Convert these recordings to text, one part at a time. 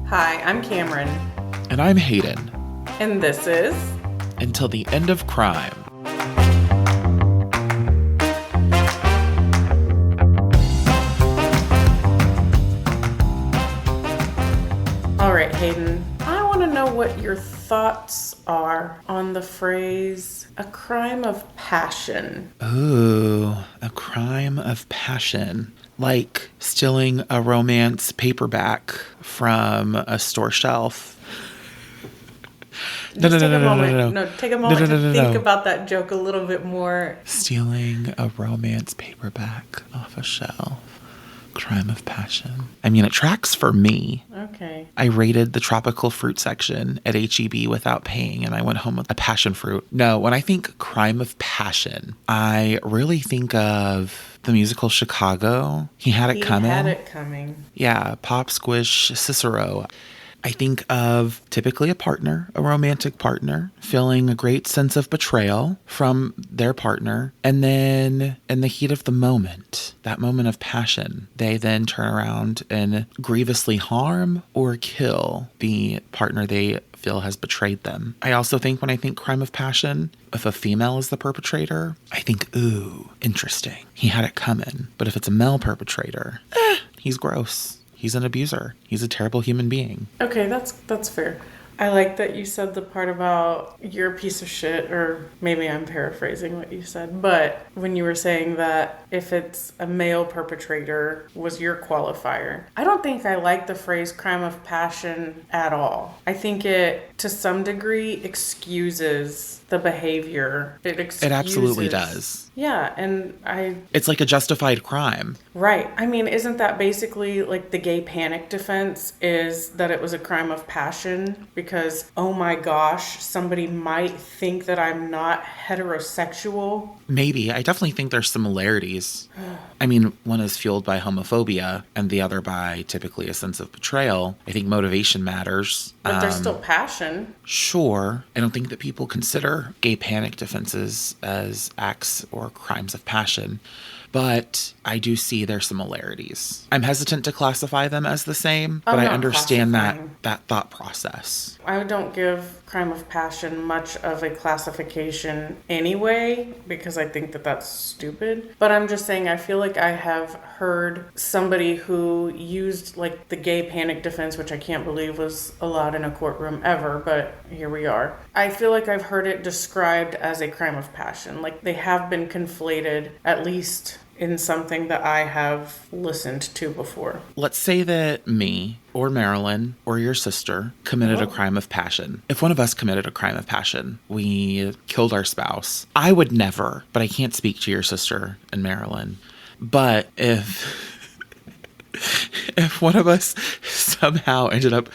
Hi, I'm Cameron. And I'm Hayden. And this is Until the End of Crime. All right, Hayden. I want to know what your thoughts are on the phrase, a crime of passion. Ooh, a crime of passion. Like stealing a romance paperback from a store shelf. Take a moment to think about that joke a little bit more. Stealing a romance paperback off a shelf. Crime of passion. I mean, it tracks for me. Okay. I raided the tropical fruit section at H-E-B without paying, and I went home with a passion fruit. No, when I think crime of passion, I really think of the musical Chicago. He had it coming. Yeah, Pop Squish Cicero. I think of typically a partner, a romantic partner, feeling a great sense of betrayal from their partner. And then in the heat of the moment, that moment of passion, they then turn around and grievously harm or kill the partner they feel has betrayed them. I also think when I think crime of passion, if a female is the perpetrator, I think, ooh, interesting. He had it coming. But if it's a male perpetrator, he's gross. He's an abuser. He's a terrible human being. Okay, that's fair. I like that you said the part about you're a piece of shit, or maybe I'm paraphrasing what you said, but when you were saying that if it's a male perpetrator was your qualifier. I don't think I like the phrase crime of passion at all. I think it, to some degree, excuses the behavior. It absolutely does. Yeah, and it's like a justified crime. Right. I mean, isn't that basically like the gay panic defense, is that it was a crime of passion because, oh my gosh, somebody might think that I'm not heterosexual? Maybe. I definitely think there's similarities. I mean, one is fueled by homophobia and the other by typically a sense of betrayal. I think motivation matters. But there's still passion. Sure. I don't think that people consider gay panic defenses as acts or crimes of passion. But I do see their similarities. I'm hesitant to classify them as the same, but I understand that thought process. I don't give crime of passion much of a classification anyway, because I think that that's stupid. But I'm just saying, I feel like I have heard somebody who used like the gay panic defense, which I can't believe was allowed in a courtroom ever, but here we are. I feel like I've heard it described as a crime of passion. Like they have been conflated, at least in something that I have listened to before. Let's say that me or Marilyn or your sister committed a crime of passion. If one of us committed a crime of passion, we killed our spouse. I would never, but I can't speak to your sister and Marilyn. But if one of us somehow ended up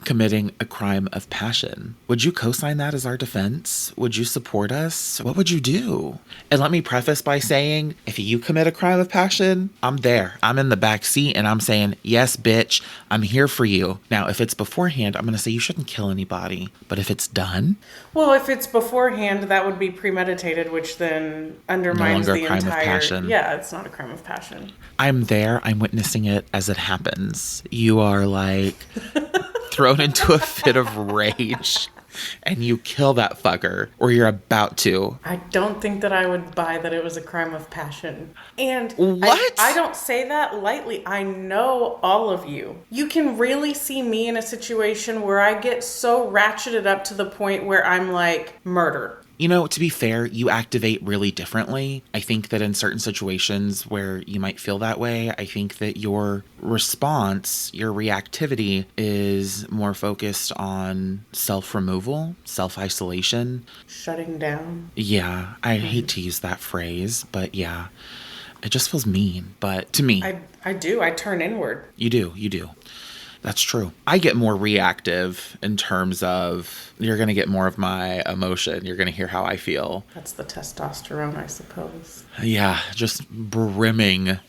committing a crime of passion, would you co-sign that as our defense? Would you support us? What would you do? And let me preface by saying, if you commit a crime of passion, I'm there. I'm in the back seat and I'm saying, yes, bitch, I'm here for you. Now, if it's beforehand, I'm going to say you shouldn't kill anybody. But if it's done? Well, if it's beforehand, that would be premeditated, which then undermines the entire... crime of passion. Yeah, it's not a crime of passion. I'm there. I'm witnessing it as it happens. You are like... thrown into a fit of rage and you kill that fucker, or you're about to. I don't think that I would buy that it was a crime of passion. And what? I don't say that lightly. I know all of you. You can really see me in a situation where I get so ratcheted up to the point where I'm like, murder. You know, to be fair, you activate really differently. I think that in certain situations where you might feel that way, I think that your response, your reactivity is more focused on self-removal, self-isolation. Shutting down. Yeah, I hate to use that phrase, but yeah, it just feels mean. But to me... I do. I turn inward. You do. That's true. I get more reactive in terms of you're going to get more of my emotion. You're going to hear how I feel. That's the testosterone, I suppose. Yeah, just brimming.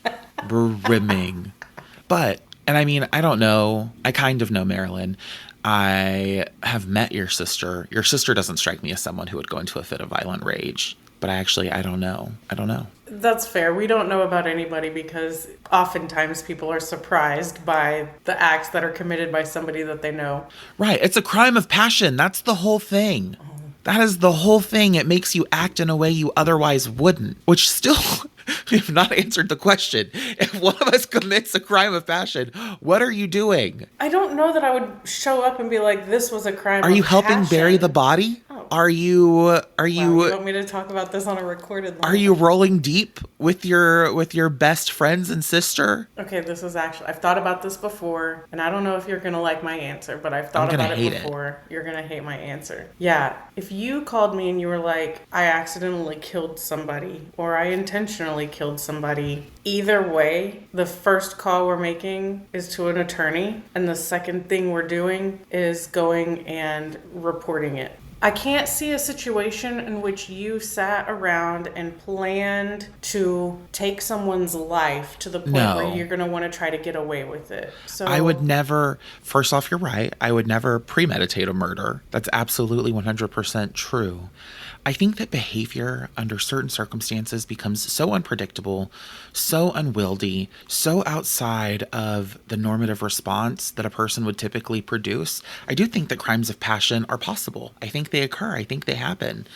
But, and I mean, I don't know. I kind of know Marilyn. I have met your sister. Your sister doesn't strike me as someone who would go into a fit of violent rage. But I don't know. I don't know. That's fair. We don't know about anybody because oftentimes people are surprised by the acts that are committed by somebody that they know. Right. It's a crime of passion. That's the whole thing. That is the whole thing. It makes you act in a way you otherwise wouldn't, which still, we have not answered the question. If one of us commits a crime of passion, what are you doing? I don't know that I would show up and be like, this was a crime Are of you helping passion. bury the body? Oh. Are you Wow, you want me to talk about this on a recorded line? are you rolling deep with your best friends and sister? Okay, this is actually, I've thought about this before, and I don't know if you're gonna like my answer, but I've thought about it before. You're gonna hate my answer. Yeah, if you called me and you were like, I accidentally killed somebody, or I intentionally killed somebody, either way, the first call we're making is to an attorney, and the second thing we're doing is going and reporting it. I can't see a situation in which you sat around and planned to take someone's life to the point where you're going to want to try to get away with it. So I would never, first off, you're right. I would never premeditate a murder. That's absolutely 100% true. I think that behavior under certain circumstances becomes so unpredictable, so unwieldy, so outside of the normative response that a person would typically produce. I do think that crimes of passion are possible. I think they occur. I think they happen.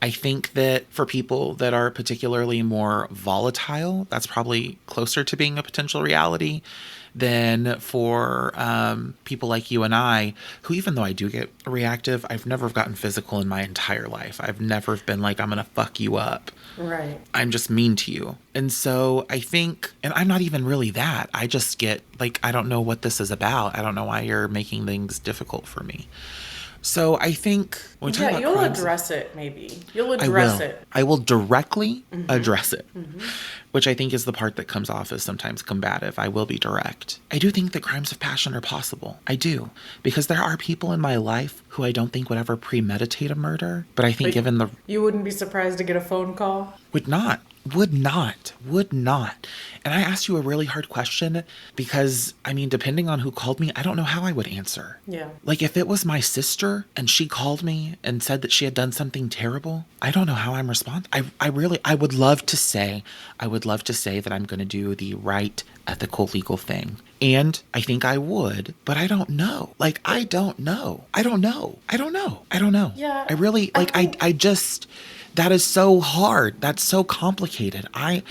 I think that for people that are particularly more volatile, that's probably closer to being a potential reality than for people like you and I, who, even though I do get reactive, I've never gotten physical in my entire life. I've never been like, I'm going to fuck you up. Right. I'm just mean to you. And so I think, and I'm not even really that. I just get like, I don't know what this is about. I don't know why you're making things difficult for me. So I think when we talk about you'll crimes, address it. Maybe you'll address it. I will directly address it, which I think is the part that comes off as sometimes combative. I will be direct. I do think that crimes of passion are possible. I do, because there are people in my life who I don't think would ever premeditate a murder. But I think given the you wouldn't be surprised to get a phone call. would not. And I asked you a really hard question because, I mean, depending on who called me, I don't know how I would answer. Yeah. Like, if it was my sister and she called me and said that she had done something terrible, I don't know how I'm responding. I would love to say that I'm going to do the right, ethical, legal thing. And I think I would, but I don't know. Like, I don't know. Yeah. I really, like, I just... That is so hard. That's so complicated. I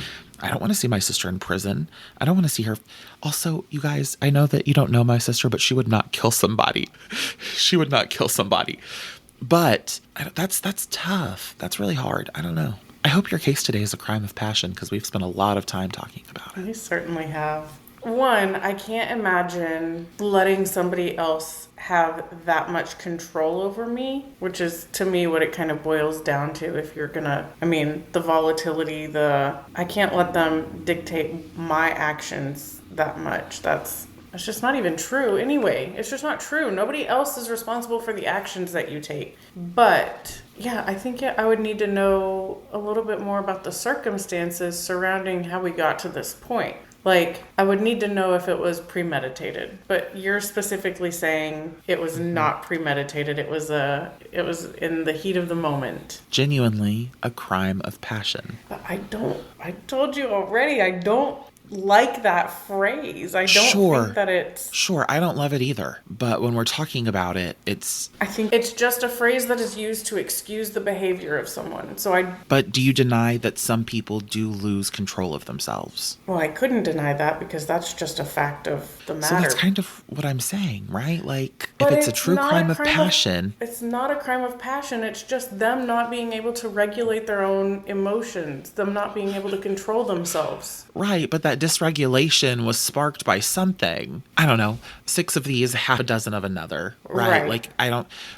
don't want to see my sister in prison. I don't want to see her. Also, you guys, I know that you don't know my sister, but she would not kill somebody. But that's tough. That's really hard. I don't know. I hope your case today is a crime of passion because we've spent a lot of time talking about it. You certainly have. One, I can't imagine letting somebody else have that much control over me, which is to me what it kind of boils down to. If you're gonna, I mean, the volatility, I can't let them dictate my actions that much. It's just not even true anyway. It's just not true. Nobody else is responsible for the actions that you take. But yeah, I think I would need to know a little bit more about the circumstances surrounding how we got to this point. Like, I would need to know if it was premeditated, but you're specifically saying it was not premeditated. It was in the heat of the moment. Genuinely a crime of passion. But I told you already, I don't like that phrase. I don't think that it's... Sure, I don't love it either. But when we're talking about it, I think it's just a phrase that is used to excuse the behavior of someone. But do you deny that some people do lose control of themselves? Well, I couldn't deny that because that's just a fact of the matter. So that's kind of what I'm saying, right? Like, if it's a true crime of passion... It's not a crime of passion. It's just them not being able to regulate their own emotions. Them not being able to control themselves. Right, but that dysregulation was sparked by something. I don't know, 6 of these, half a dozen of another, right? Like,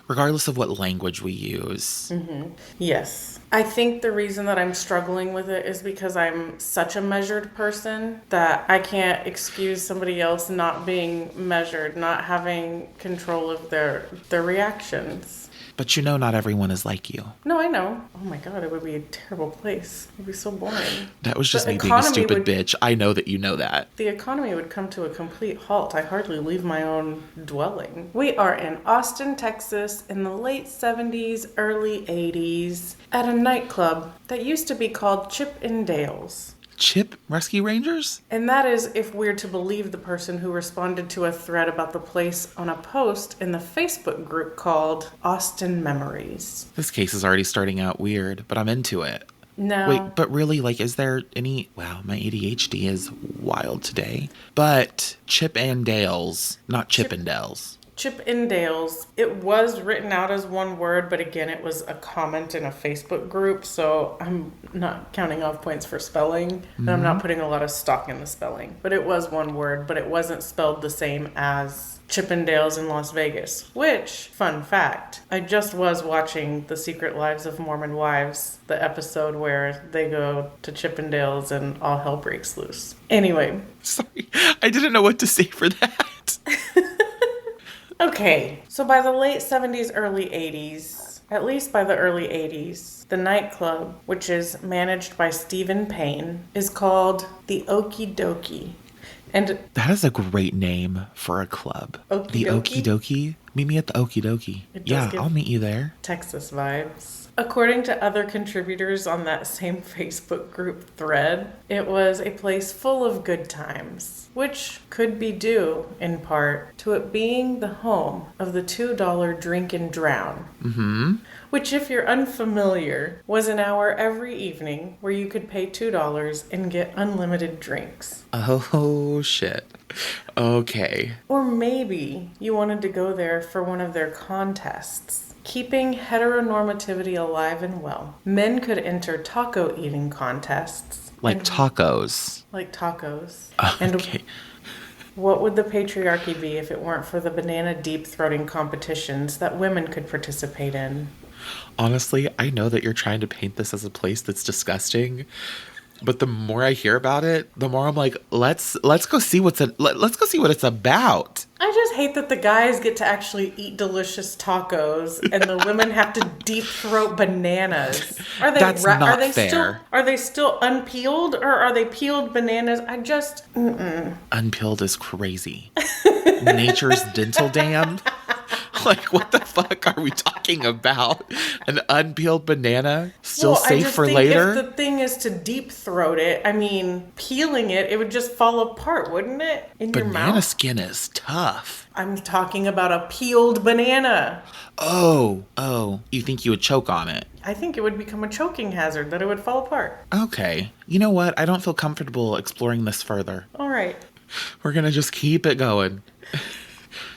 regardless of what language we use. Mm-hmm. Yes. I think the reason that I'm struggling with it is because I'm such a measured person that I can't excuse somebody else not being measured, not having control of their reactions. But you know not everyone is like you. No, I know. Oh my God, it would be a terrible place. It would be so boring. That was just me being a stupid bitch. I know know that you know that. The economy would come to a complete halt. I hardly leave my own dwelling. We are in Austin, Texas in the late 70s, early 80s at a nightclub that used to be called Chip and Dale's. Chip Rescue Rangers? And that is if we're to believe the person who responded to a thread about the place on a post in the Facebook group called Austin Memories. This case is already starting out weird, but I'm into it. No. Wait, but really, like, is there any... Wow, my ADHD is wild today. But Chip and Dale's, not Chippendales. Chip and Dale's. It was written out as one word, but again, it was a comment in a Facebook group, so I'm not counting off points for spelling, and I'm not putting a lot of stock in the spelling. But it was one word, but it wasn't spelled the same as Chippendales in Las Vegas, which, fun fact, I just was watching The Secret Lives of Mormon Wives, the episode where they go to Chippendales and all hell breaks loose. Anyway. Sorry, I didn't know what to say for that. Okay, so by the late 70s, early 80s, at least by the early 80s, the nightclub, which is managed by Stephen Payne, is called the Okey Dokey. And that is a great name for a club. Okey the Okey Dokey? Meet me at the Okey Dokey. Yeah, I'll meet you there. Texas vibes. According to other contributors on that same Facebook group thread, it was a place full of good times, which could be due, in part, to it being the home of the $2 drink and drown. Mm-hmm. Which, if you're unfamiliar, was an hour every evening where you could pay $2 and get unlimited drinks. Oh, shit. Okay. Or maybe you wanted to go there for one of their contests. Keeping heteronormativity alive and well, men could enter taco eating contests. Like tacos. Like tacos. Okay. And what would the patriarchy be if it weren't for the banana deep-throating competitions that women could participate in? Honestly, I know that you're trying to paint this as a place that's disgusting, but the more I hear about it, the more I'm like, let's go see let's go see what it's about. I just hate that the guys get to actually eat delicious tacos and the women have to deep throat bananas. That's not fair. Are they still unpeeled or are they peeled bananas? Unpeeled is crazy. Nature's dental dam. Like, what the fuck are we talking about? An unpeeled banana? Still safe for later? If the thing is to deep throat it, I mean, peeling it, it would just fall apart, wouldn't it? In your mouth? Banana skin is tough. I'm talking about a peeled banana. Oh, you think you would choke on it? I think it would become a choking hazard, that it would fall apart. Okay. You know what? I don't feel comfortable exploring this further. All right. We're gonna just keep it going.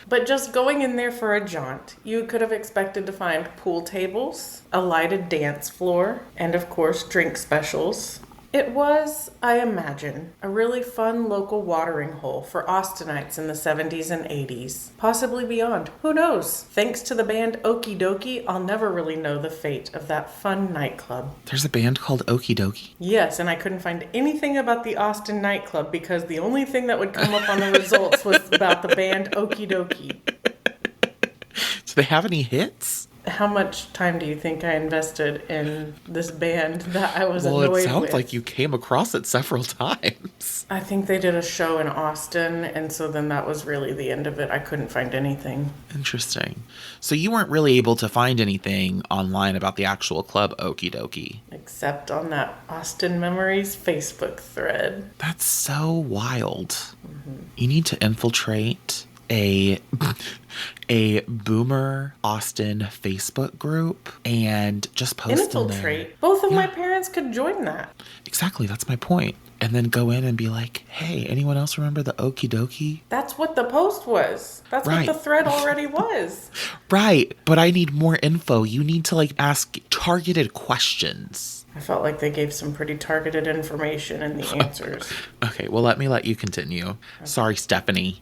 But just going in there for a jaunt, you could have expected to find pool tables, a lighted dance floor, and of course, drink specials. It was, I imagine, a really fun local watering hole for Austinites in the 70s and 80s, possibly beyond. Who knows? Thanks to the band Okey Dokey, I'll never really know the fate of that fun nightclub. There's a band called Okey Dokey? Yes, and I couldn't find anything about the Austin nightclub because the only thing that would come up on the results was about the band Okey Dokey. Do they have any hits? How much time do you think I invested in this band that I was annoyed with? Well, it sounds like you came across it several times. I think they did a show in Austin, and so then that was really the end of it. I couldn't find anything. Interesting. So you weren't really able to find anything online about the actual club Okey Dokey? Except on that Austin Memories Facebook thread. That's so wild. Mm-hmm. You need to infiltrate a boomer Austin Facebook group and just post in there. Both of my parents could join that. Exactly, that's my point. And then go in and be like, hey, anyone else remember the Okey Dokey? That's what the post was. That's right. What the thread already was. Right, but I need more info. You need to ask targeted questions. I felt like they gave some pretty targeted information in the answers. Okay, well, let you continue. Okay. Sorry, Stephanie.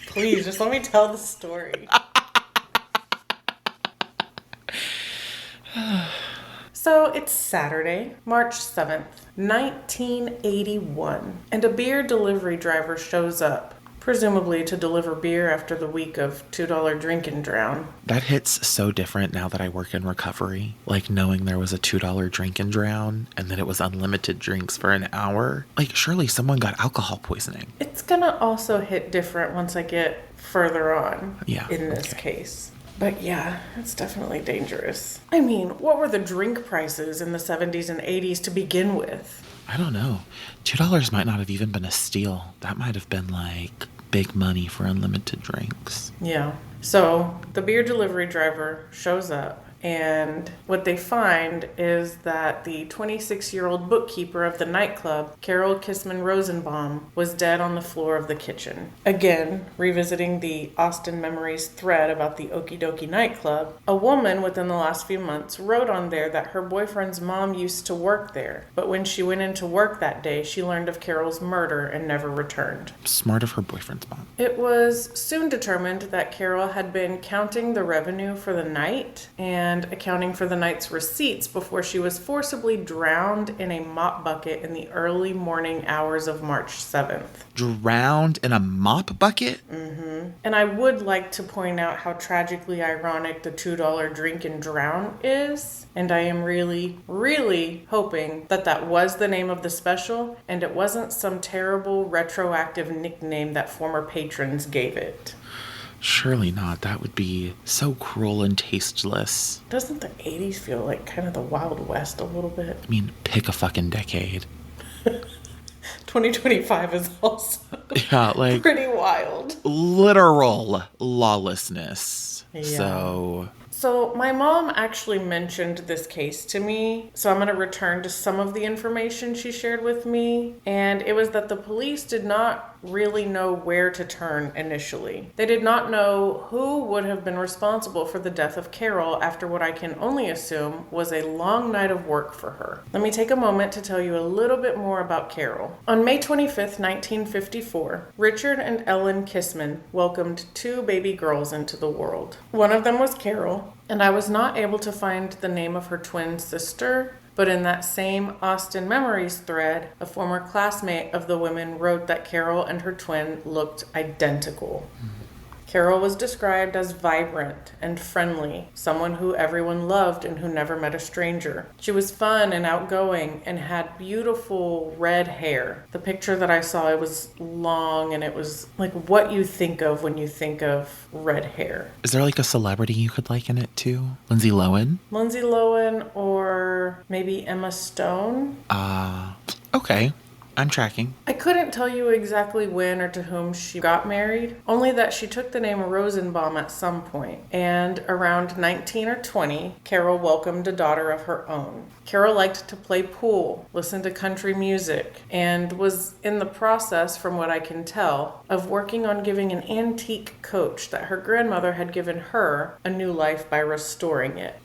Please, just let me tell the story. So it's Saturday, March 7th, 1981, and a beer delivery driver shows up, presumably to deliver beer after the week of $2 drink and drown. That hits so different now that I work in recovery. Like knowing there was a $2 drink and drown and that it was unlimited drinks for an hour. Like surely someone got alcohol poisoning. It's gonna also hit different once I get further on in this case. But yeah, it's definitely dangerous. I mean, what were the drink prices in the 70s and 80s to begin with? I don't know. $2 might not have even been a steal. That might have been like big money for unlimited drinks. Yeah. So the beer delivery driver shows up, and what they find is that the 26-year-old bookkeeper of the nightclub, Carol Kissman Rosenbaum, was dead on the floor of the kitchen. Again, revisiting the Austin Memories thread about the Okey Dokey nightclub, a woman within the last few months wrote on there that her boyfriend's mom used to work there, but when she went into work that day, she learned of Carol's murder and never returned. Smart of her boyfriend's mom. It was soon determined that Carol had been counting the revenue for the night and accounting for the night's receipts before she was forcibly drowned in a mop bucket in the early morning hours of March 7th. Drowned in a mop bucket? Mm-hmm. And I would like to point out how tragically ironic the $2 drink and drown is. And I am really, really hoping that that was the name of the special and it wasn't some terrible retroactive nickname that former patrons gave it. Surely not. That would be so cruel and tasteless. Doesn't the 80s feel like kind of the Wild West a little bit? I mean, pick a fucking decade. 2025 is also like pretty wild. Literal lawlessness. Yeah. So my mom actually mentioned this case to me, so I'm going to return to some of the information she shared with me, and it was that the police did not really know where to turn initially. They did not know who would have been responsible for the death of Carol after what I can only assume was a long night of work for her. Let me take a moment to tell you a little bit more about Carol. On May 25th, 1954, Richard and Ellen Kissman welcomed two baby girls into the world. One of them was Carol, and I was not able to find the name of her twin sister, but in that same Austin Memories thread, a former classmate of the women wrote that Carol and her twin looked identical. Carol was described as vibrant and friendly, someone who everyone loved and who never met a stranger. She was fun and outgoing and had beautiful red hair. The picture that I saw, it was long and it was like what you think of when you think of red hair. Is there like a celebrity you could liken it to? Lindsay Lohan? Lindsay Lohan or maybe Emma Stone? Okay. I'm tracking. I couldn't tell you exactly when or to whom she got married, only that she took the name Rosenbaum at some point. And around 19 or 20, Carol welcomed a daughter of her own. Carol liked to play pool, listen to country music, and was in the process, from what I can tell, of working on giving an antique coach that her grandmother had given her a new life by restoring it.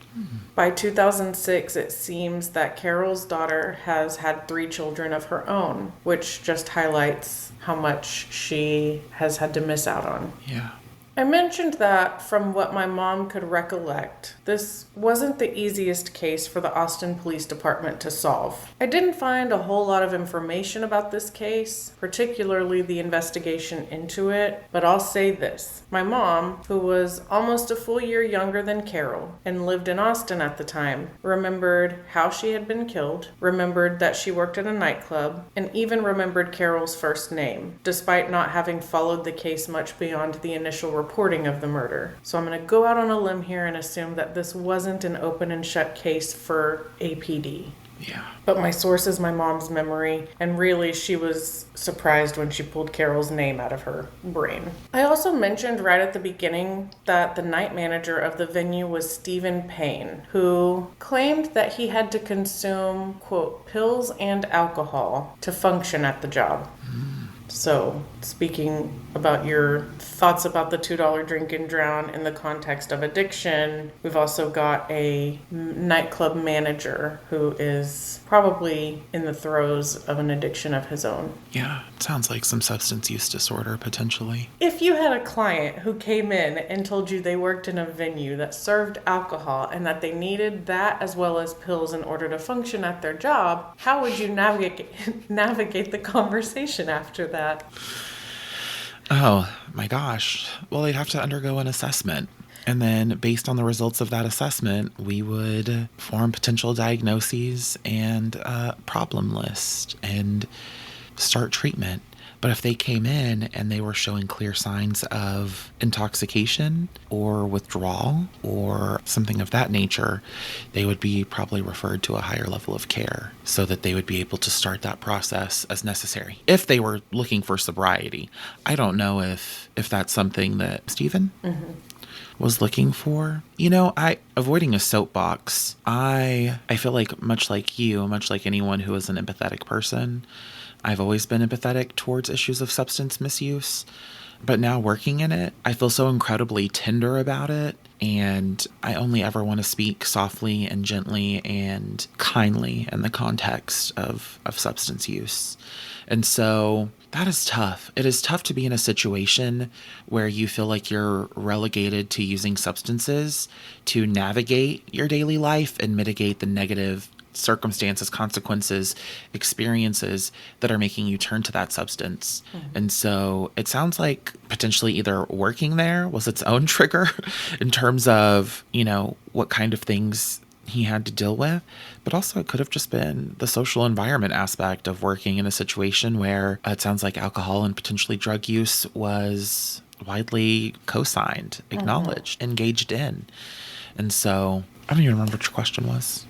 By 2006, it seems that Carol's daughter has had 3 children of her own, which just highlights how much she has had to miss out on. Yeah. I mentioned that from what my mom could recollect, this wasn't the easiest case for the Austin Police Department to solve. I didn't find a whole lot of information about this case, particularly the investigation into it, but I'll say this. My mom, who was almost a full year younger than Carol and lived in Austin at the time, remembered how she had been killed, remembered that she worked at a nightclub, and even remembered Carol's first name, despite not having followed the case much beyond the initial reporting of the murder. So I'm going to go out on a limb here and assume that this wasn't an open and shut case for APD. Yeah. But my source is my mom's memory, and really she was surprised when she pulled Carol's name out of her brain. I also mentioned right at the beginning that the night manager of the venue was Stephen Payne, who claimed that he had to consume, quote, pills and alcohol to function at the job. So, speaking about your thoughts about the $2 drink and drown in the context of addiction, we've also got a nightclub manager who is probably in the throes of an addiction of his own. Yeah, it sounds like some substance use disorder, potentially. If you had a client who came in and told you they worked in a venue that served alcohol and that they needed that as well as pills in order to function at their job, how would you navigate the conversation after that? Oh my gosh. Well, they'd have to undergo an assessment. And then, based on the results of that assessment, we would form potential diagnoses and a problem list and start treatment. But if they came in and they were showing clear signs of intoxication or withdrawal or something of that nature, they would be probably referred to a higher level of care so that they would be able to start that process as necessary. If they were looking for sobriety, I don't know if that's something that Stephen was looking for. I avoiding a soapbox. I feel like much like you, much like anyone who is an empathetic person, I've always been empathetic towards issues of substance misuse. But now working in it, I feel so incredibly tender about it. And I only ever want to speak softly and gently and kindly in the context of substance use. And so that is tough. It is tough to be in a situation where you feel like you're relegated to using substances to navigate your daily life and mitigate the negative circumstances, consequences, experiences that are making you turn to that substance. And so it sounds like potentially either working there was its own trigger in terms of, what kind of things he had to deal with, but also it could have just been the social environment aspect of working in a situation where it sounds like alcohol and potentially drug use was widely co-signed, acknowledged, engaged in. And so I don't even remember what your question was.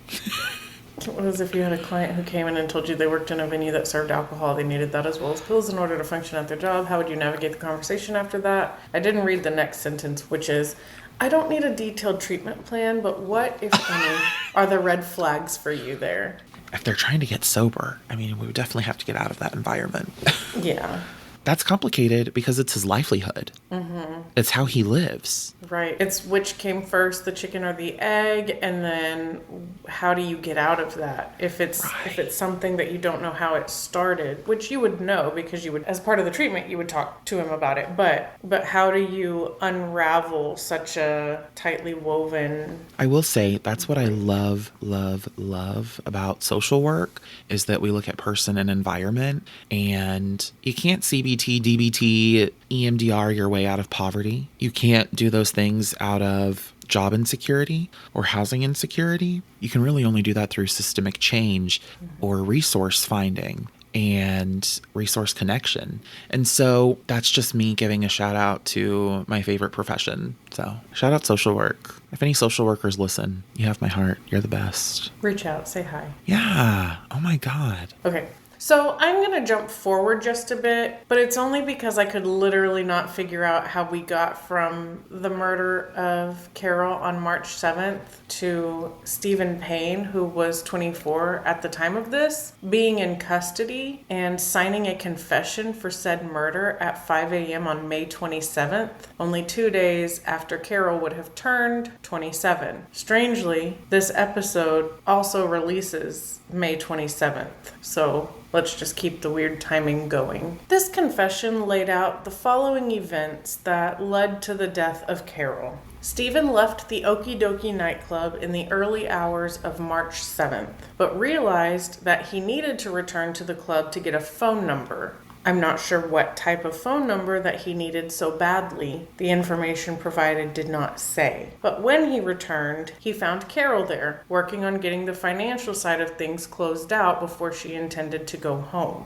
What was if you had a client who came in and told you they worked in a venue that served alcohol, they needed that as well as pills in order to function at their job? How would you navigate the conversation after that? I didn't read the next sentence, which is, I don't need a detailed treatment plan, but what, if any, are the red flags for you there? If they're trying to get sober, we would definitely have to get out of that environment. Yeah. That's complicated because it's his livelihood. It's how he lives. Right. It's which came first, the chicken or the egg, and then how do you get out of that? If it's something that you don't know how it started, which you would know because you would, as part of the treatment, you would talk to him about it. But how do you unravel such a tightly woven? I will say that's what I love about social work is that we look at person and environment, and you can't CBT, DBT, EMDR your way out of poverty. You can't do those things out of job insecurity or housing insecurity. You can really only do that through systemic change or resource finding and resource connection. And so that's just me giving a shout out to my favorite profession. So shout out social work. If any social workers listen, you have my heart. You're the best. Reach out, say hi. Yeah. Oh my God. Okay. So I'm going to jump forward just a bit, but it's only because I could literally not figure out how we got from the murder of Carol on March 7th to Stephen Payne, who was 24 at the time of this, being in custody and signing a confession for said murder at 5 a.m. on May 27th, only 2 days after Carol would have turned 27. Strangely, this episode also releases May 27th, so let's just keep the weird timing going. This confession laid out the following events that led to the death of Carol. Stephen left the Okey Dokey nightclub in the early hours of March 7th, but realized that he needed to return to the club to get a phone number. I'm not sure what type of phone number that he needed so badly. The information provided did not say. But when he returned, he found Carol there, working on getting the financial side of things closed out before she intended to go home.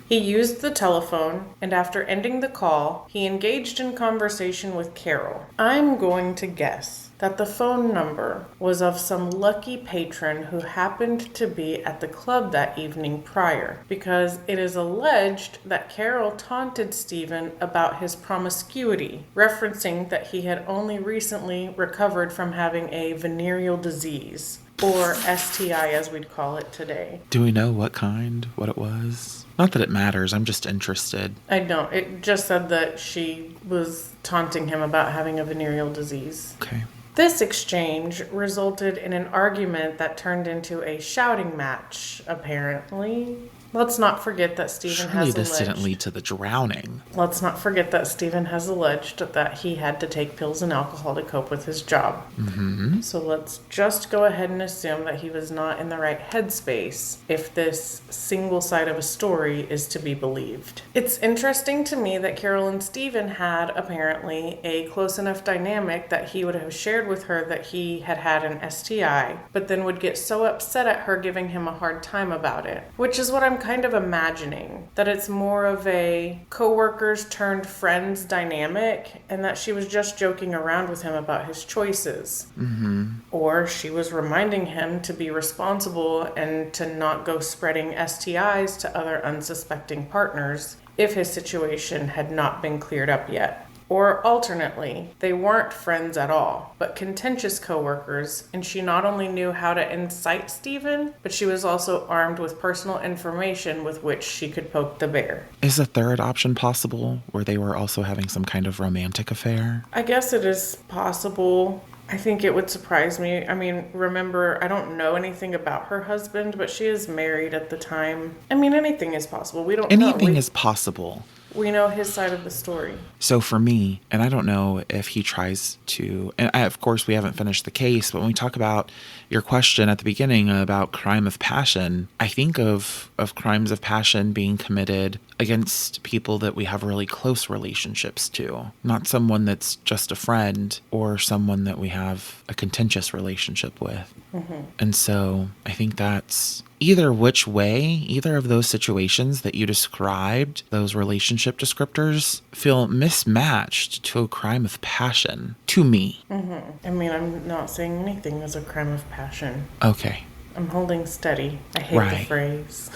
He used the telephone, and after ending the call, he engaged in conversation with Carol. I'm going to guess that the phone number was of some lucky patron who happened to be at the club that evening prior, because it is alleged that Carol taunted Stephen about his promiscuity, referencing that he had only recently recovered from having a venereal disease, or STI as we'd call it today. Do we know what it was? Not that it matters, I'm just interested. I don't. It just said that she was taunting him about having a venereal disease. Okay. This exchange resulted in an argument that turned into a shouting match, apparently. Let's not forget that Stephen Surely has this didn't alleged. lead to the drowning. Let's not forget that Stephen has alleged that he had to take pills and alcohol to cope with his job. Mm-hmm. So let's just go ahead and assume that he was not in the right headspace if this single side of a story is to be believed. It's interesting to me that Carol and Stephen had apparently a close enough dynamic that he would have shared with her that he had had an STI, but then would get so upset at her giving him a hard time about it, which is what I'm kind of imagining, that it's more of a co-workers turned friends dynamic and that she was just joking around with him about his choices. Mm-hmm. Or she was reminding him to be responsible and to not go spreading STIs to other unsuspecting partners if his situation had not been cleared up yet. Or alternately, they weren't friends at all, but contentious coworkers, and she not only knew how to incite Stephen, but she was also armed with personal information with which she could poke the bear. Is a third option possible, where they were also having some kind of romantic affair? I guess it is possible. I think it would surprise me. I mean, remember, I don't know anything about her husband, but she is married at the time. I mean, anything is possible. We don't know. Anything is possible. We know his side of the story. So for me, and I don't know if he tries to, and of course we haven't finished the case, but when we talk about your question at the beginning about crime of passion, I think of crimes of passion being committed against people that we have really close relationships to, not someone that's just a friend or someone that we have a contentious relationship with. Mm-hmm. And so I think that's either which way, either of those situations that you described, those relationship descriptors, feel mismatched to a crime of passion to me. Mm-hmm. I mean, I'm not saying anything is a crime of passion. Okay. I'm holding steady. I hate the phrase.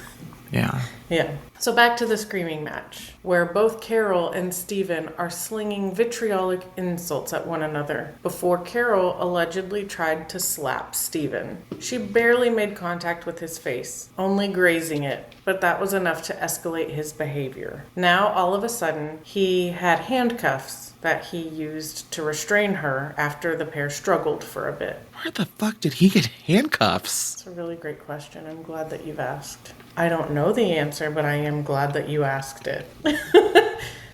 Yeah. Yeah. So back to the screaming match, where both Carol and Stephen are slinging vitriolic insults at one another before Carol allegedly tried to slap Stephen. She barely made contact with his face, only grazing it, but that was enough to escalate his behavior. Now, all of a sudden, he had handcuffs that he used to restrain her after the pair struggled for a bit. Where the fuck did he get handcuffs? It's a really great question. I'm glad that you've asked. I don't know the answer, but I am glad that you asked it.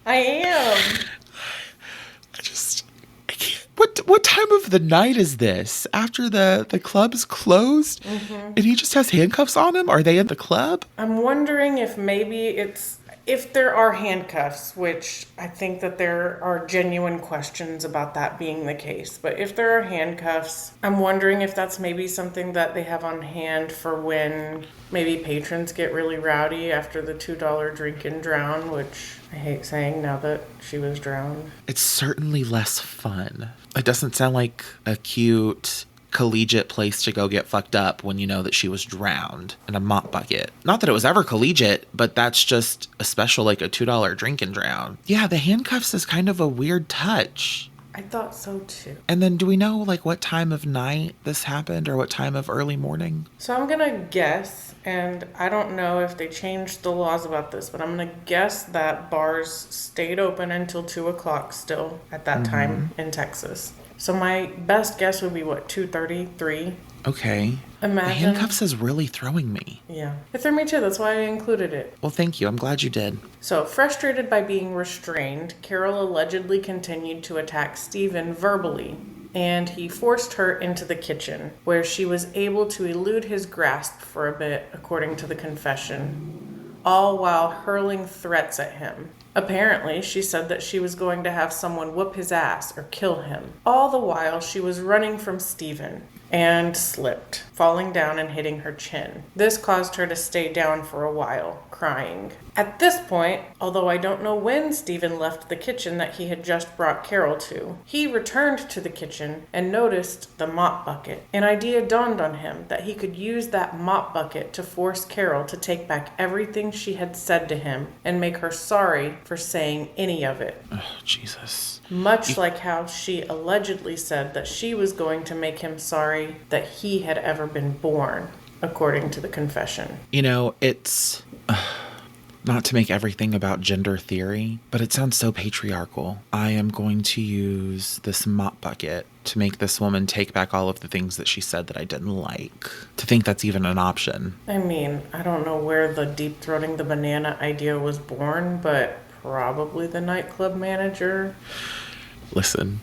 I am. I can't. What time of the night is this? After the club's closed? Mm-hmm. And he just has handcuffs on him? Are they in the club? I'm wondering if maybe if there are handcuffs, which I think that there are genuine questions about that being the case. But if there are handcuffs, I'm wondering if that's maybe something that they have on hand for when maybe patrons get really rowdy after the $2 drink and drown, which I hate saying now that she was drowned. It's certainly less fun. It doesn't sound like a cute collegiate place to go get fucked up when you know that she was drowned in a mop bucket. Not that it was ever collegiate, but that's just a special, like a $2 drink and drown. Yeah, the handcuffs is kind of a weird touch. I thought so too. And then do we know like what time of night this happened or what time of early morning? So I'm gonna guess, and I don't know if they changed the laws about this, but I'm gonna guess that bars stayed open until 2 o'clock still at that time in Texas. So my best guess would be, 2:30, 3? Okay. Imagine. The handcuffs is really throwing me. Yeah. It threw me too. That's why I included it. Well, thank you. I'm glad you did. So, frustrated by being restrained, Carol allegedly continued to attack Stephen verbally, and he forced her into the kitchen, where she was able to elude his grasp for a bit, according to the confession, all while hurling threats at him. Apparently, she said that she was going to have someone whoop his ass or kill him. All the while, she was running from Stephen and slipped, falling down and hitting her chin. This caused her to stay down for a while, crying. At this point, although I don't know when Stephen left the kitchen that he had just brought Carol to, he returned to the kitchen and noticed the mop bucket. An idea dawned on him that he could use that mop bucket to force Carol to take back everything she had said to him and make her sorry for saying any of it. Oh, Jesus. Much like how she allegedly said that she was going to make him sorry that he had ever been born, according to the confession. You know, it's... not to make everything about gender theory, but it sounds so patriarchal. I am going to use this mop bucket to make this woman take back all of the things that she said that I didn't like. To think that's even an option. I mean, I don't know where the deep throating the banana idea was born, but probably the nightclub manager. Listen.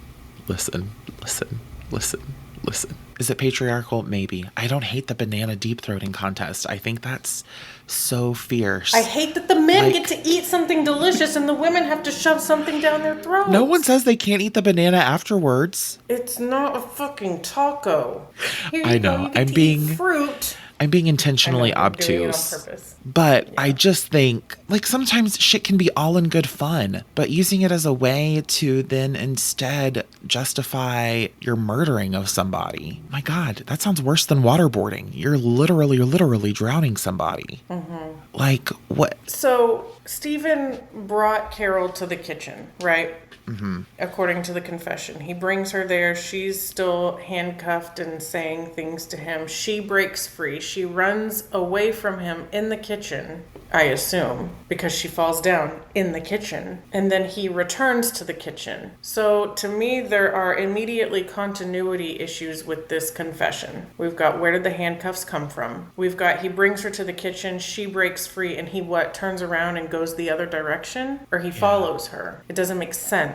Is it patriarchal? Maybe. I don't hate the banana deep throating contest. I think that's so fierce. I hate that the men get to eat something delicious and the women have to shove something down their throats. No one says they can't eat the banana afterwards. It's not a fucking taco. I know. I'm being fruit. I'm being intentionally obtuse. But yeah. I just think, like, sometimes shit can be all in good fun, but using it as a way to then instead justify your murdering of somebody. My God, that sounds worse than waterboarding. You're literally drowning somebody. Mm-hmm. Like, what? So, Stephen brought Carol to the kitchen, right? Mm-hmm. According to the confession. He brings her there. She's still handcuffed and saying things to him. She breaks free. She runs away from him in the kitchen, I assume, because she falls down in the kitchen. And then he returns to the kitchen. So to me, there are immediately continuity issues with this confession. We've got, where did the handcuffs come from? We've got, he brings her to the kitchen. She breaks free and he turns around and goes the other direction? Or he follows her? It doesn't make sense.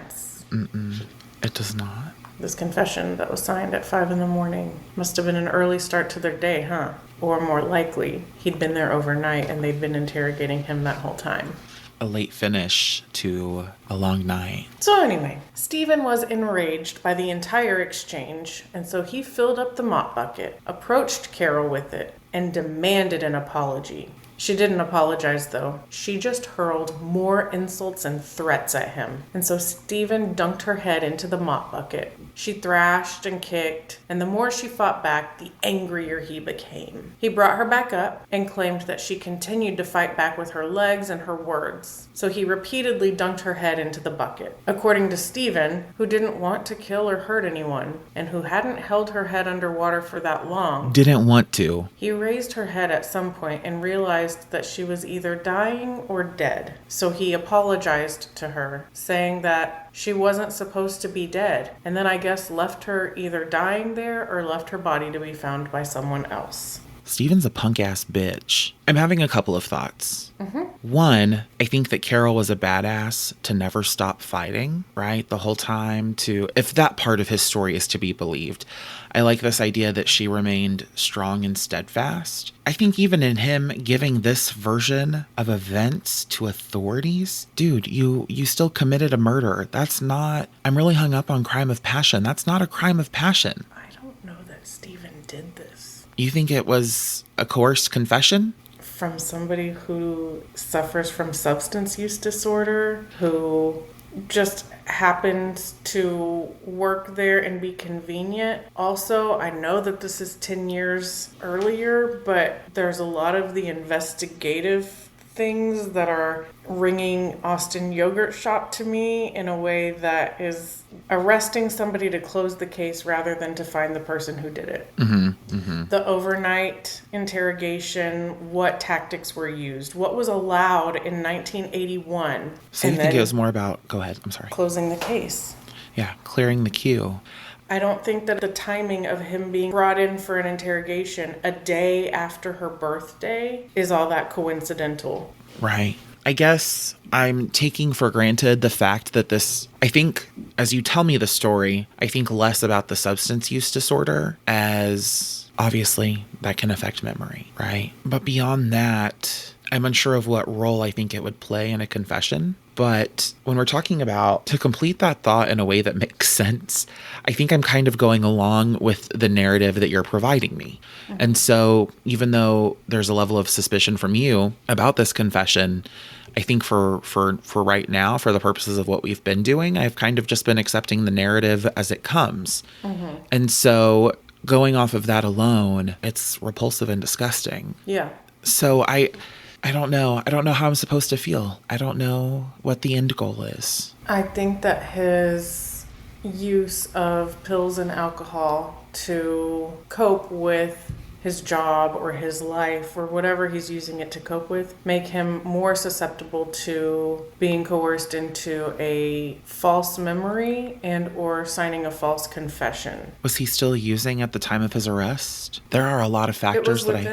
It does not. This confession that was signed at 5 a.m. must have been an early start to their day, huh? Or more likely, he'd been there overnight and they'd been interrogating him that whole time. A late finish to a long night. So anyway, Stephen was enraged by the entire exchange, and so he filled up the mop bucket, approached Carol with it, and demanded an apology. She didn't apologize, though. She just hurled more insults and threats at him. And so Stephen dunked her head into the mop bucket. She thrashed and kicked, and the more she fought back, the angrier he became. He brought her back up and claimed that she continued to fight back with her legs and her words. So he repeatedly dunked her head into the bucket. According to Stephen, who didn't want to kill or hurt anyone, and who hadn't held her head underwater for that long. Didn't want to. He raised her head at some point and realized that she was either dying or dead. So he apologized to her, saying that she wasn't supposed to be dead, and then I guess left her either dying there or left her body to be found by someone else. Steven's a punk-ass bitch. I'm having a couple of thoughts. Mm-hmm. One, I think that Carol was a badass to never stop fighting, right? The whole time if that part of his story is to be believed. I like this idea that she remained strong and steadfast. I think even in him giving this version of events to authorities, dude, you still committed a murder. That's not, I'm really hung up on crime of passion. That's not a crime of passion. I don't know that Stephen did this. You think it was a coerced confession? From somebody who suffers from substance use disorder, who just happens to work there and be convenient. Also, I know that this is 10 years earlier, but there's a lot of the investigative things that are ringing Austin Yogurt Shop to me in a way that is arresting somebody to close the case rather than to find the person who did it. Mm-hmm, mm-hmm. The overnight interrogation, what tactics were used, what was allowed in 1981. So you think it was more about, go ahead, I'm sorry. Closing the case. Yeah, clearing the queue. I don't think that the timing of him being brought in for an interrogation a day after her birthday is all that coincidental. Right. I guess I'm taking for granted the fact that I think, as you tell me the story, I think less about the substance use disorder, as obviously that can affect memory, right? But beyond that, I'm unsure of what role I think it would play in a confession. But when we're talking about, to complete that thought in a way that makes sense, I think I'm kind of going along with the narrative that you're providing me. Mm-hmm. And so even though there's a level of suspicion from you about this confession, I think for right now, for the purposes of what we've been doing, I've kind of just been accepting the narrative as it comes. Mm-hmm. And so going off of that alone, it's repulsive and disgusting. Yeah. So I don't know. I don't know how I'm supposed to feel. I don't know what the end goal is. I think that his use of pills and alcohol to cope with his job or his life or whatever he's using it to cope with make him more susceptible to being coerced into a false memory and or signing a false confession. Was he still using at the time of his arrest? There are a lot of It factors was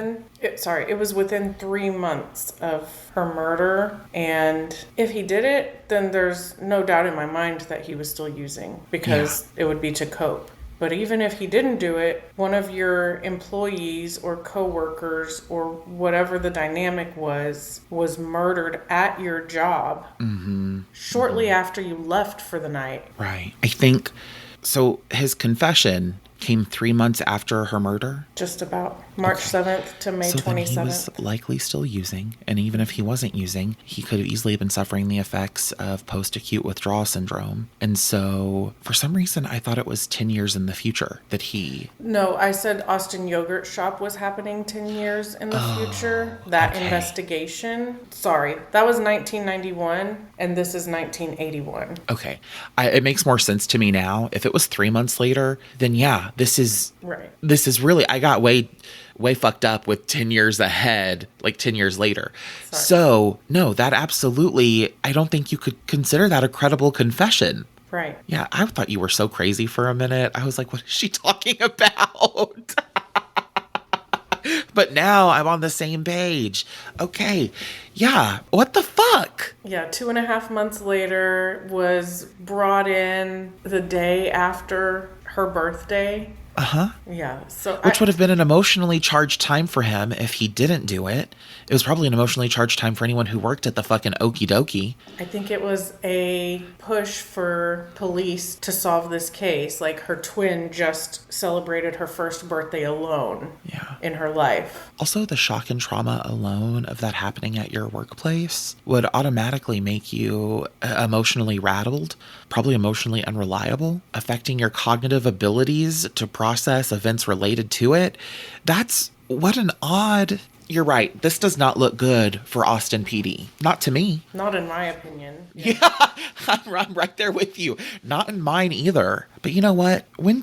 it was within 3 months of her murder, and if he did it, then there's no doubt in my mind that he was still using, because it would be to cope. But even if he didn't do it, one of your employees or coworkers or whatever the dynamic was murdered at your job shortly after you left for the night. Right. I think, so his confession came 3 months after her murder? Just about. March 7th to May 27th. So then he was likely still using, and even if he wasn't using, he could have easily been suffering the effects of post-acute withdrawal syndrome. And so, for some reason, I thought it was 10 years in the future that he... No, I said Austin Yogurt Shop was happening 10 years in the future. That investigation. Sorry, that was 1991, and this is 1981. Okay. It makes more sense to me now. If it was 3 months later, then yeah, this is... Right. This is really... I got way fucked up with 10 years ahead, like 10 years later. Sorry. So, no, that absolutely, I don't think you could consider that a credible confession. Right. Yeah, I thought you were so crazy for a minute. I was like, what is she talking about? But now I'm on the same page. Okay. Yeah. What the fuck? Yeah, 2.5 months later, was brought in the day after her birthday. Uh-huh. Yeah. So Which would have been an emotionally charged time for him if he didn't do it. It was probably an emotionally charged time for anyone who worked at the fucking Okey Dokey. I think it was a push for police to solve this case. Like, her twin just celebrated her first birthday alone in her life. Also, the shock and trauma alone of that happening at your workplace would automatically make you emotionally rattled, probably emotionally unreliable, affecting your cognitive abilities to process events related to it. That's what an odd... You're right. This does not look good for Austin PD. Not to me. Not in my opinion. Yeah, I'm right there with you. Not in mine either. But you know what? We've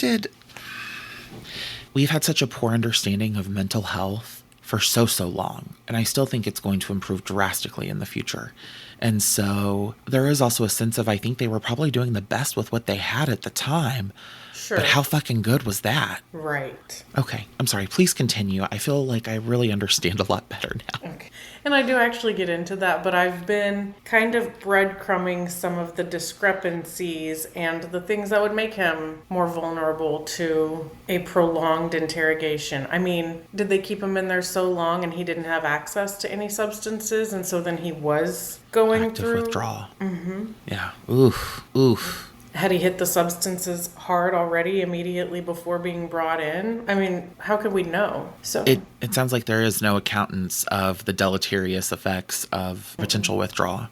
had such a poor understanding of mental health for so long. And I still think it's going to improve drastically in the future. And so there is also a sense of, I think they were probably doing the best with what they had at the time. Sure. But how fucking good was that? Right. Okay, I'm sorry. Please continue. I feel like I really understand a lot better now. Okay. And I do actually get into that, but I've been kind of breadcrumbing some of the discrepancies and the things that would make him more vulnerable to a prolonged interrogation. I mean, did they keep him in there so long and he didn't have access to any substances, and so then he was going Active through withdrawal. Mm-hmm. Yeah. Oof. Had he hit the substances hard already immediately before being brought in? I mean, how could we know? So It sounds like there is no accountants of the deleterious effects of potential withdrawal.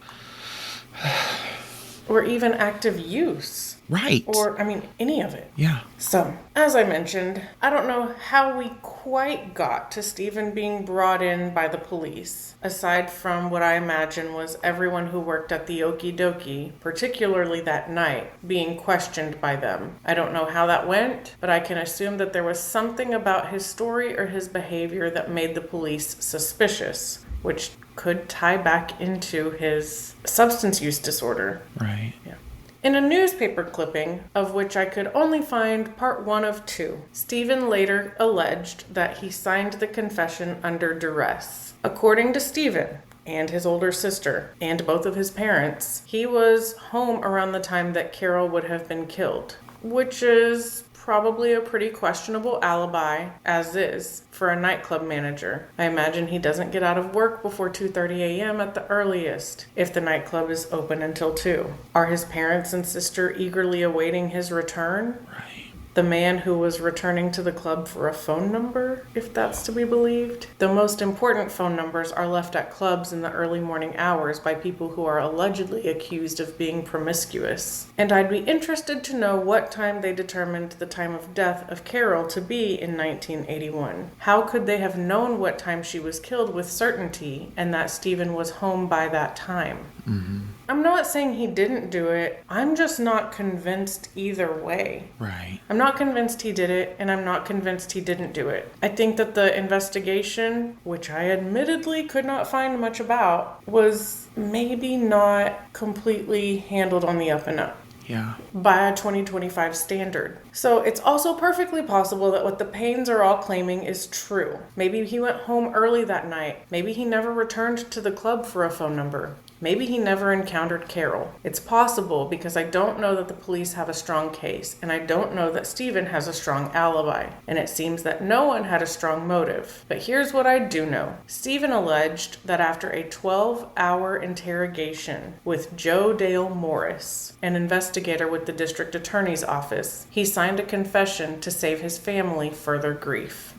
Or even active use. Right. Or, I mean, any of it. Yeah. So, as I mentioned, I don't know how we quite got to Stephen being brought in by the police, aside from what I imagine was everyone who worked at the Okey Dokey, particularly that night, being questioned by them. I don't know how that went, but I can assume that there was something about his story or his behavior that made the police suspicious, which could tie back into his substance use disorder. Right. Yeah. In a newspaper clipping, of which I could only find part 1 of 2, Stephen later alleged that he signed the confession under duress. According to Stephen and his older sister, and both of his parents, he was home around the time that Carol would have been killed, which is probably a pretty questionable alibi, as is, for a nightclub manager. I imagine he doesn't get out of work before 2:30 a.m. at the earliest, if the nightclub is open until 2. Are his parents and sister eagerly awaiting his return? Right. The man who was returning to the club for a phone number, if that's to be believed. The most important phone numbers are left at clubs in the early morning hours by people who are allegedly accused of being promiscuous. And I'd be interested to know what time they determined the time of death of Carol to be in 1981. How could they have known what time she was killed with certainty and that Stephen was home by that time? Mm-hmm. I'm not saying he didn't do it. I'm just not convinced either way. Right. I'm not convinced he did it, and I'm not convinced he didn't do it. I think that the investigation, which I admittedly could not find much about, was maybe not completely handled on the up and up. Yeah. By a 2025 standard. So it's also perfectly possible that what the Paynes are all claiming is true. Maybe he went home early that night. Maybe he never returned to the club for a phone number. Maybe he never encountered Carol. It's possible because I don't know that the police have a strong case, and I don't know that Stephen has a strong alibi, and it seems that no one had a strong motive. But here's what I do know. Stephen alleged that after a 12-hour interrogation with Joe Dale Morris, an investigator with the district attorney's office, he signed a confession to save his family further grief.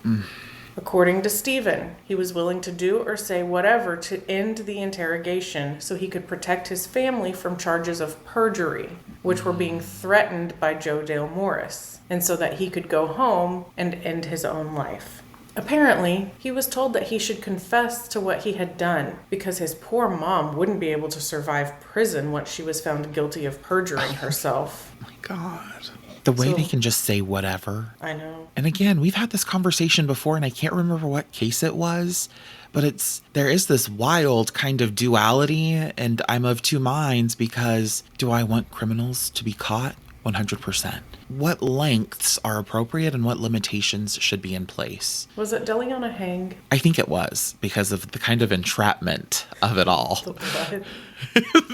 According to Stephen, he was willing to do or say whatever to end the interrogation so he could protect his family from charges of perjury, which were being threatened by Joe Dale Morris, and so that he could go home and end his own life. Apparently, he was told that he should confess to what he had done because his poor mom wouldn't be able to survive prison once she was found guilty of perjuring herself. Oh my God. The way they can just say whatever. I know. And again, we've had this conversation before, and I can't remember what case it was, but there is this wild kind of duality, and I'm of two minds because do I want criminals to be caught? 100%. What lengths are appropriate and what limitations should be in place? Was it Deliana Hang? I think it was because of the kind of entrapment of it all. The blood.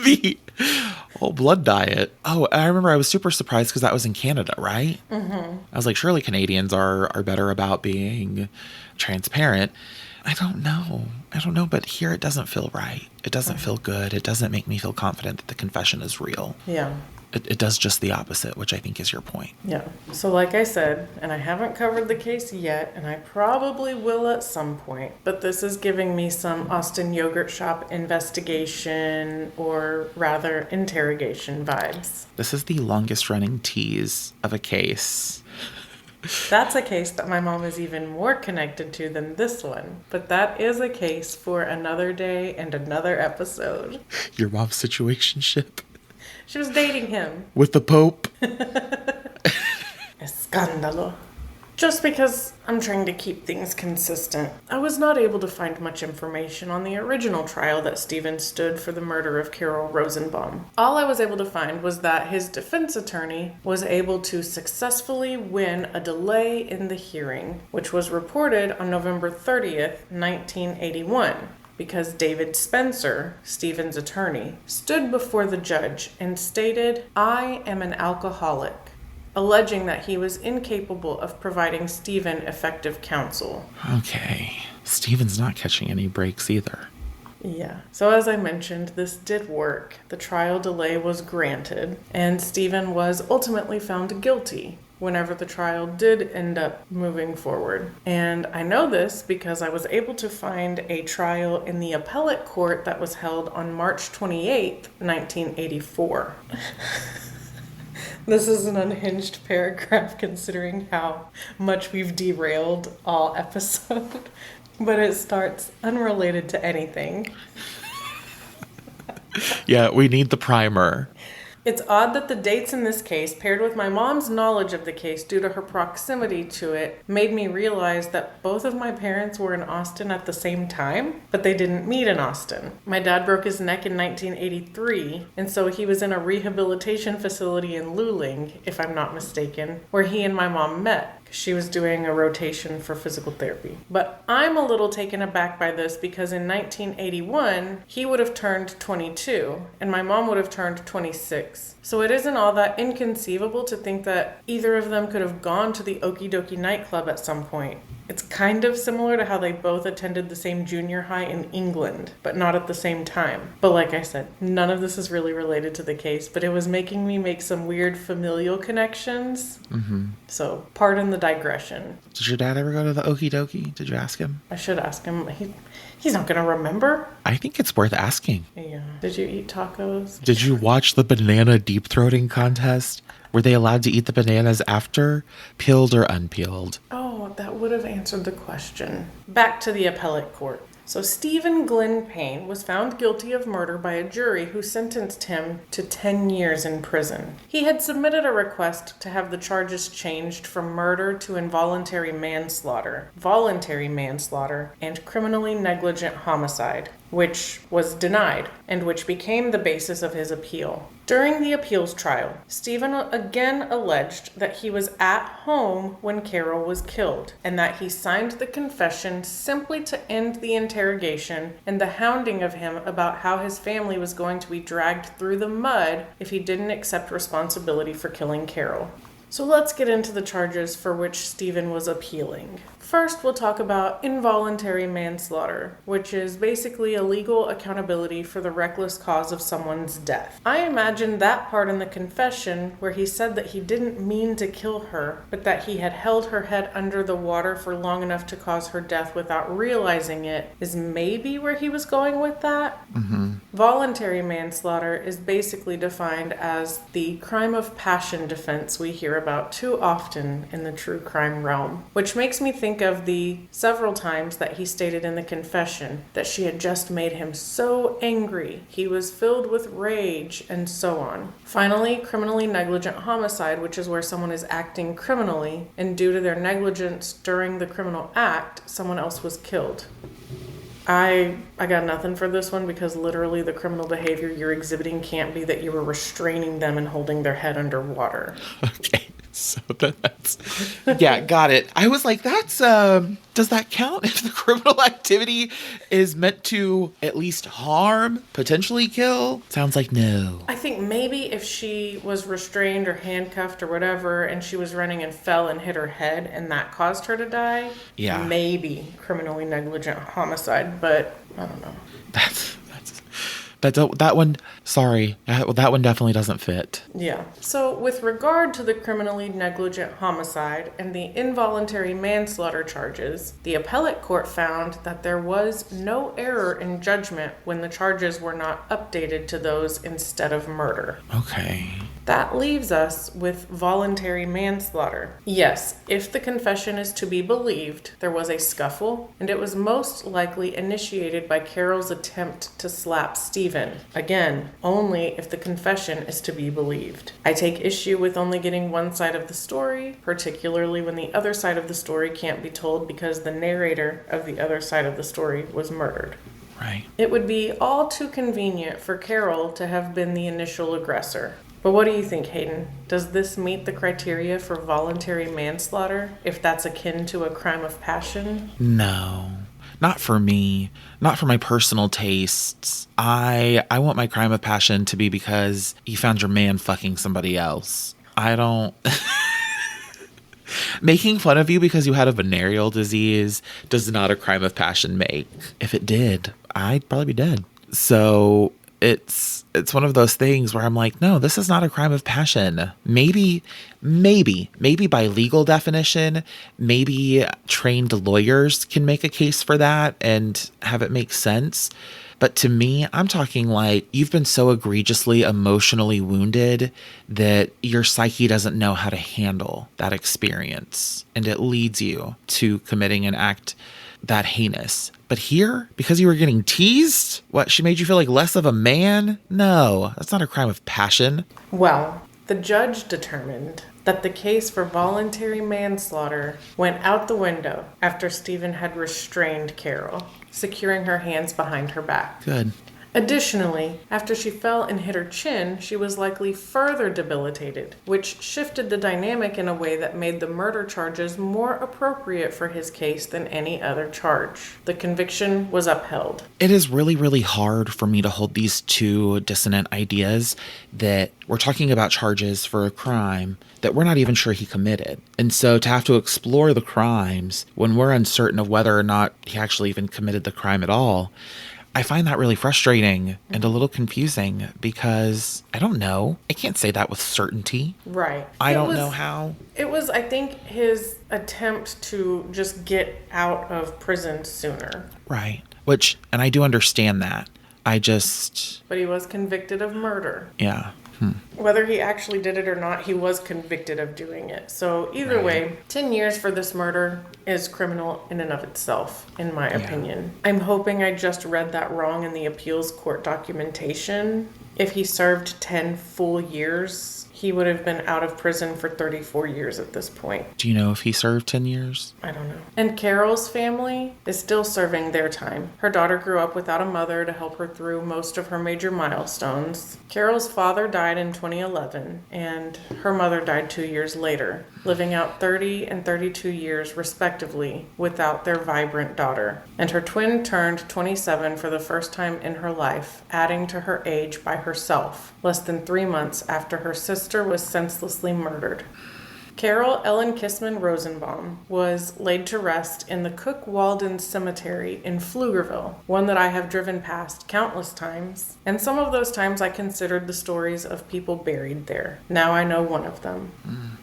The whole blood diet. Oh, I remember I was super surprised because that was in Canada, right? Mm-hmm. I was like, surely Canadians are better about being transparent. I don't know, but here it doesn't feel right. It doesn't feel good. It doesn't make me feel confident that the confession is real. Yeah. It does just the opposite, which I think is your point. Yeah. So like I said, and I haven't covered the case yet, and I probably will at some point, but this is giving me some Austin Yogurt Shop investigation, or rather interrogation vibes. This is the longest running tease of a case. That's a case that my mom is even more connected to than this one, but that is a case for another day and another episode. Your mom's situationship. She was dating him. With the Pope. Escándalo. Just because I'm trying to keep things consistent, I was not able to find much information on the original trial that Stephen stood for the murder of Carol Rosenbaum. All I was able to find was that his defense attorney was able to successfully win a delay in the hearing, which was reported on November 30th, 1981. Because David Spencer, Stephen's attorney, stood before the judge and stated, "I am an alcoholic," alleging that he was incapable of providing Stephen effective counsel. Okay. Stephen's not catching any breaks either. Yeah. So as I mentioned, this did work. The trial delay was granted, and Stephen was ultimately found guilty whenever the trial did end up moving forward. And I know this because I was able to find a trial in the appellate court that was held on March 28th, 1984. This is an unhinged paragraph considering how much we've derailed all episode, but it starts unrelated to anything. Yeah, we need the primer. It's odd that the dates in this case, paired with my mom's knowledge of the case due to her proximity to it, made me realize that both of my parents were in Austin at the same time, but they didn't meet in Austin. My dad broke his neck in 1983, and so he was in a rehabilitation facility in Luling, if I'm not mistaken, where he and my mom met. She was doing a rotation for physical therapy. But I'm a little taken aback by this because in 1981, he would have turned 22 and my mom would have turned 26. So it isn't all that inconceivable to think that either of them could have gone to the Okey Dokey nightclub at some point. It's kind of similar to how they both attended the same junior high in England, but not at the same time. But like I said, none of this is really related to the case, but it was making me make some weird familial connections. Mm-hmm. So pardon the digression. Did your dad ever go to the Okey Dokey? Did you ask him? I should ask him. He's not going to remember. I think it's worth asking. Yeah. Did you eat tacos? Did you watch the banana deep throating contest? Were they allowed to eat the bananas after, peeled or unpeeled? Oh, that would have answered the question. Back to the appellate court. So Stephen Glenn Payne was found guilty of murder by a jury who sentenced him to 10 years in prison. He had submitted a request to have the charges changed from murder to involuntary manslaughter, voluntary manslaughter, and criminally negligent homicide, which was denied, and which became the basis of his appeal. During the appeals trial, Stephen again alleged that he was at home when Carol was killed, and that he signed the confession simply to end the interrogation and the hounding of him about how his family was going to be dragged through the mud if he didn't accept responsibility for killing Carol. So let's get into the charges for which Stephen was appealing. First, we'll talk about involuntary manslaughter, which is basically illegal accountability for the reckless cause of someone's death. I imagine that part in the confession where he said that he didn't mean to kill her, but that he had held her head under the water for long enough to cause her death without realizing it is maybe where he was going with that. Voluntary manslaughter is basically defined as the crime of passion defense we hear about too often in the true crime realm, which makes me think of the several times that he stated in the confession that she had just made him so angry, he was filled with rage, and so on. Finally, criminally negligent homicide, which is where someone is acting criminally, and due to their negligence during the criminal act, someone else was killed. I got nothing for this one because literally the criminal behavior you're exhibiting can't be that you were restraining them and holding their head underwater. Okay. So that's, yeah, got it. I was like, that's, does that count if the criminal activity is meant to at least harm, potentially kill? Sounds like no. I think maybe if she was restrained or handcuffed or whatever and she was running and fell and hit her head and that caused her to die, yeah, maybe criminally negligent homicide, but I don't know. That one, sorry, that one definitely doesn't fit. Yeah. So with regard to the criminally negligent homicide and the involuntary manslaughter charges, the appellate court found that there was no error in judgment when the charges were not updated to those instead of murder. Okay. That leaves us with voluntary manslaughter. Yes, if the confession is to be believed, there was a scuffle, and it was most likely initiated by Carol's attempt to slap Stephen. Again, only if the confession is to be believed. I take issue with only getting one side of the story, particularly when the other side of the story can't be told because the narrator of the other side of the story was murdered. Right. It would be all too convenient for Carol to have been the initial aggressor. But what do you think, Hayden? Does this meet the criteria for voluntary manslaughter, if that's akin to a crime of passion? No, not for me. Not for my personal tastes. I want my crime of passion to be because you found your man fucking somebody else. I don't... Making fun of you because you had a venereal disease does not a crime of passion make. If it did, I'd probably be dead. So... It's one of those things where I'm like, no, this is not a crime of passion. Maybe by legal definition, maybe trained lawyers can make a case for that and have it make sense. But to me, I'm talking like you've been so egregiously emotionally wounded that your psyche doesn't know how to handle that experience. And it leads you to committing an act that heinous. But here, because you were getting teased, what, she made you feel like less of a man? No, that's not a crime of passion. Well, the judge determined that the case for voluntary manslaughter went out the window after Stephen had restrained Carol, securing her hands behind her back. Good. Additionally, after she fell and hit her chin, she was likely further debilitated, which shifted the dynamic in a way that made the murder charges more appropriate for his case than any other charge. The conviction was upheld. It is really, really hard for me to hold these two dissonant ideas that we're talking about charges for a crime that we're not even sure he committed. And so to have to explore the crimes when we're uncertain of whether or not he actually even committed the crime at all, I find that really frustrating and a little confusing because I don't know. I can't say that with certainty. Right. I don't know how. It was, I think, his attempt to just get out of prison sooner. Right. And I do understand that. But he was convicted of murder. Yeah. Whether he actually did it or not, he was convicted of doing it. So either way, 10 years for this murder is criminal in and of itself, in my opinion. I'm hoping I just read that wrong in the appeals court documentation. If he served 10 full years, he would have been out of prison for 34 years at this point. Do you know if he served 10 years? I don't know. And Carol's family is still serving their time. Her daughter grew up without a mother to help her through most of her major milestones. Carol's father died in 2011, and her mother died 2 years later, living out 30 and 32 years respectively without their vibrant daughter. And her twin turned 27 for the first time in her life, adding to her age by herself, less than 3 months after her sister was senselessly murdered. Carol Ellen Kissman Rosenbaum was laid to rest in the Cook Walden Cemetery in Pflugerville, one that I have driven past countless times, and some of those times I considered the stories of people buried there. Now I know one of them.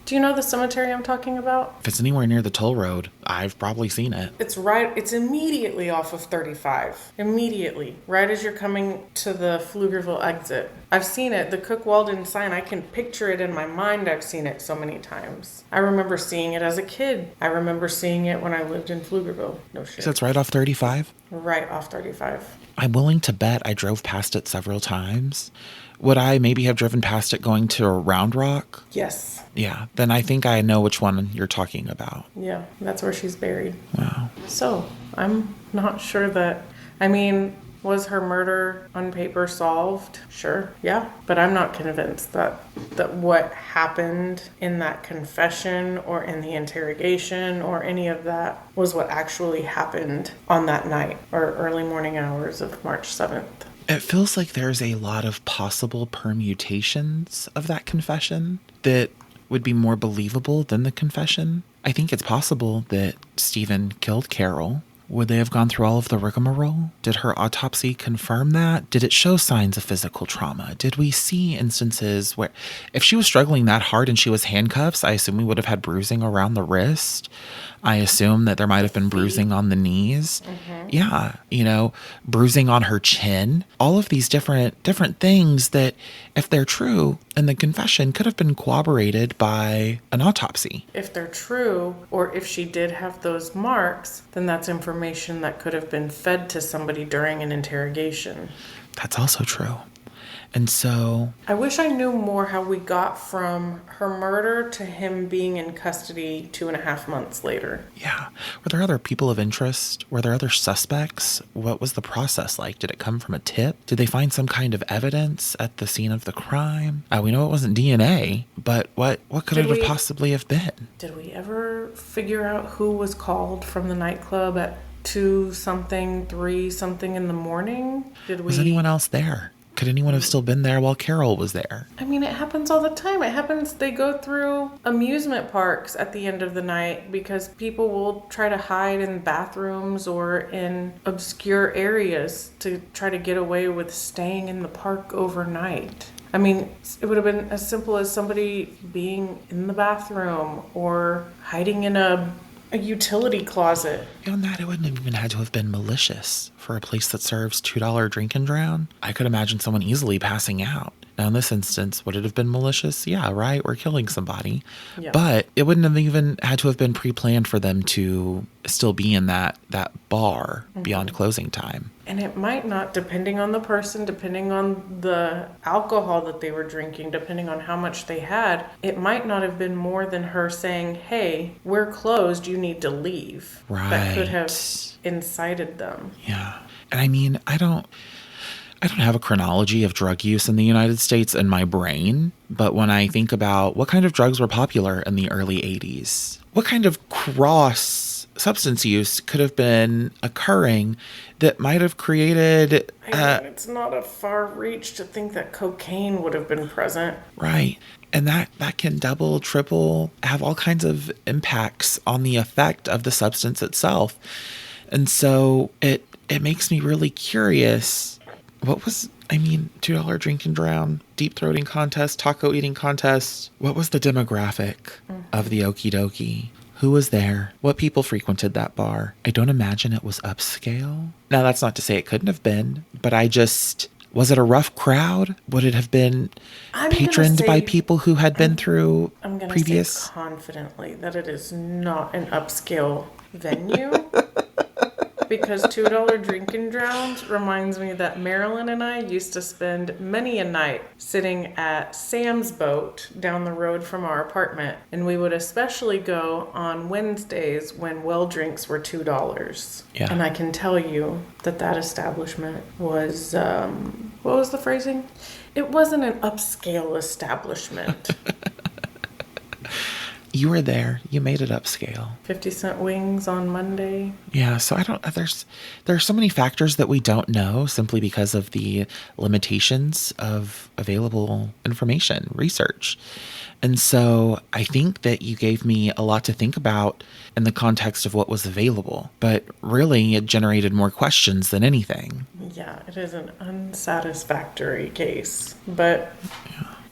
Do you know the cemetery I'm talking about? If it's anywhere near the toll road, I've probably seen it. It's immediately off of 35. Immediately. Right as you're coming to the Pflugerville exit. I've seen it. The Cook Walden sign, I can picture it in my mind. I've seen it so many times. I remember seeing it as a kid. I remember seeing it when I lived in Pflugerville. No shit. So it's right off 35? Right off 35. I'm willing to bet I drove past it several times. Would I maybe have driven past it going to Round Rock? Yes. Yeah, then I think I know which one you're talking about. Yeah, that's where she's buried. Wow. So, I'm not sure that... I mean, was her murder on paper solved? Sure, yeah. But I'm not convinced that what happened in that confession or in the interrogation or any of that was what actually happened on that night or early morning hours of March 7th. It feels like there's a lot of possible permutations of that confession that would be more believable than the confession. I think it's possible that Stephen killed Carol. Would they have gone through all of the rigmarole? Did her autopsy confirm that? Did it show signs of physical trauma? Did we see instances where, if she was struggling that hard and she was handcuffs, I assume we would have had bruising around the wrist. I assume that there might have been bruising on the knees. Mm-hmm. Yeah, bruising on her chin. All of these different things that, if they're true, in the confession could have been corroborated by an autopsy. If they're true, or if she did have those marks, then that's information that could have been fed to somebody during an interrogation. That's also true. And so... I wish I knew more how we got from her murder to him being in custody 2.5 months later. Yeah. Were there other people of interest? Were there other suspects? What was the process like? Did it come from a tip? Did they find some kind of evidence at the scene of the crime? We know it wasn't DNA, but what could it have possibly have been? Did we ever figure out who was called from the nightclub at 2-something, 3-something in the morning? Was anyone else there? Could anyone have still been there while Carol was there? I mean, it happens all the time. It happens, they go through amusement parks at the end of the night because people will try to hide in bathrooms or in obscure areas to try to get away with staying in the park overnight. I mean, it would have been as simple as somebody being in the bathroom or hiding in a utility closet. Beyond that, it wouldn't have even had to have been malicious for a place that serves $2 drink and drown. I could imagine someone easily passing out. Now, in this instance, would it have been malicious? Yeah, right? We're killing somebody. Yeah. But it wouldn't have even had to have been pre-planned for them to still be in that bar beyond closing time. And it might not, depending on the person, depending on the alcohol that they were drinking, depending on how much they had, it might not have been more than her saying, hey, we're closed, you need to leave. Right. That could have incited them. Yeah. And I mean, I don't have a chronology of drug use in the United States in my brain, but when I think about what kind of drugs were popular in the early 80s, what kind of cross substance use could have been occurring that might have created... I mean, it's not a far reach to think that cocaine would have been present. Right. And that can double, triple, have all kinds of impacts on the effect of the substance itself. And so it makes me really curious... $2 drink and drown, deep throating contest, taco eating contest. What was the demographic of the Okey Dokey? Who was there? What people frequented that bar? I don't imagine it was upscale. Now, that's not to say it couldn't have been, but I just, Was it a rough crowd? Would it have been I'm patroned gonna by say- people who had been through I'm going to previous? say confidently that it is not an upscale venue. Because $2 drinking drowns reminds me that Marilyn and I used to spend many a night sitting at Sam's boat down the road from our apartment. And we would especially go on Wednesdays when well drinks were $2. Yeah. And I can tell you that that establishment was, what was the phrasing? It wasn't an upscale establishment. You were there. You made it upscale. 50-cent wings on Monday. Yeah, so there are so many factors that we don't know simply because of the limitations of available information, research. And so I think that you gave me a lot to think about in the context of what was available, but really it generated more questions than anything. Yeah, it is an unsatisfactory case. But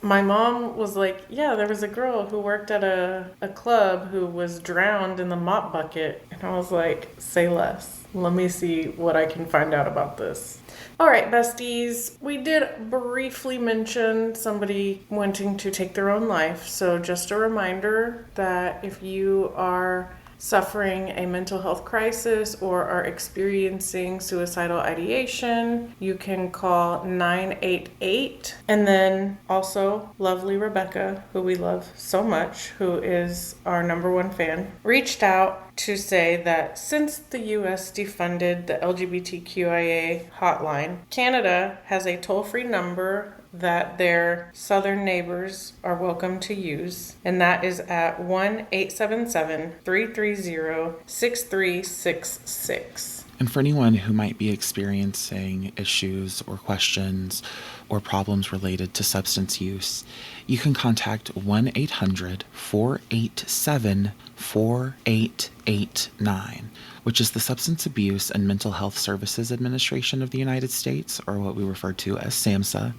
my mom was like, yeah, there was a girl who worked at a club who was drowned in the mop bucket. And I was like, say less. Let me see what I can find out about this. All right, besties, we did briefly mention somebody wanting to take their own life. So just a reminder that if you are suffering a mental health crisis or are experiencing suicidal ideation, you can call 988. And then also lovely Rebecca, who we love so much, who is our #1 fan, reached out to say that since the US defunded the LGBTQIA hotline, Canada has a toll-free number that their southern neighbors are welcome to use, and that is at 1-877-330-6366. And for anyone who might be experiencing issues or questions or problems related to substance use, you can contact 1-800-487-4889, which is the Substance Abuse and Mental Health Services Administration of the United States, or what we refer to as SAMHSA,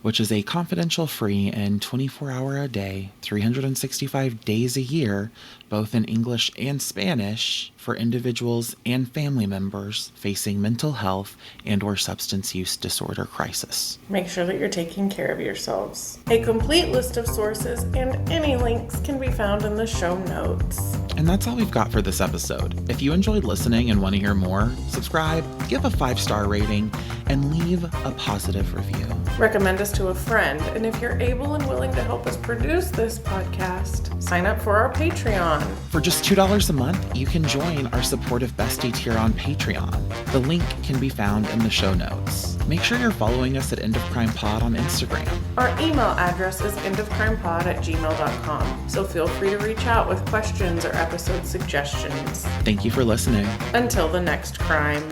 which is a confidential, free, and 24-hour-a-day, 365 days a year, both in English and Spanish, for individuals and family members facing mental health and or substance use disorder crisis. Make sure that you're taking care of yourselves. A complete list of sources and any links can be found in the show notes. And that's all we've got for this episode. If you enjoyed listening and want to hear more, subscribe, give a 5-star rating, and leave a positive review. Recommend us to a friend, and if you're able and willing to help us produce this podcast, sign up for our Patreon. For just $2 a month, you can join our supportive bestie tier on Patreon. The link can be found in the show notes. Make sure you're following us at End of Crime Pod on Instagram. Our email address is endofcrimepod@gmail.com, so feel free to reach out with questions or episode suggestions. Thank you for listening. Until the next crime.